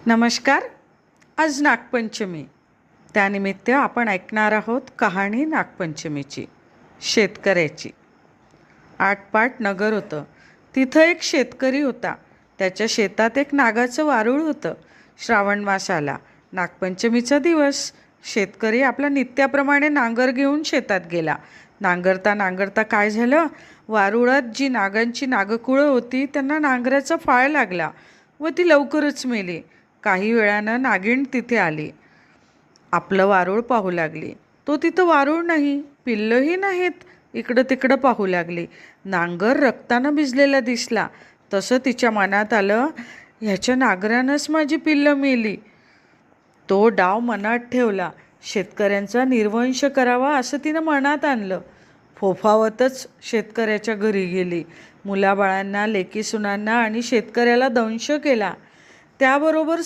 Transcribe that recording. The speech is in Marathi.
नमस्कार. आज नागपंचमी. त्यानिमित्त आपण ऐकणार आहोत कहाणी नागपंचमीची, शेतकऱ्याची. आटपाट नगर होतं. तिथं एक शेतकरी होता. त्याच्या शेतात एक नागाचं वारूळ होतं. श्रावण मास आला, नागपंचमीचा दिवस. शेतकरी आपल्या नित्याप्रमाणे नांगर घेऊन शेतात गेला. नांगरता नांगरता काय झालं, वारुळात जी नागांची नागकुळं होती त्यांना नांगराचा फाळ लागला व ती लवकरच मेली. काही वेळानं नागिण तिथे आली. आपलं वारूळ पाहू लागली. तो तिथं वारूळ नाही, पिल्लंही नाहीत. इकडं तिकडं पाहू लागली. नांगर रक्तानं भिजलेला दिसला. तसं तिच्या मनात आलं, ह्याच्या नांगरानंच माझी पिल्लं मेली. तो डाव मनात ठेवला. शेतकऱ्यांचा निर्वंश करावा असं तिनं मनात आणलं. फोफावतच शेतकऱ्याच्या घरी गेली. मुलाबाळांना, लेकीसुनांना आणि शेतकऱ्याला दंश केला. त्याबरोबर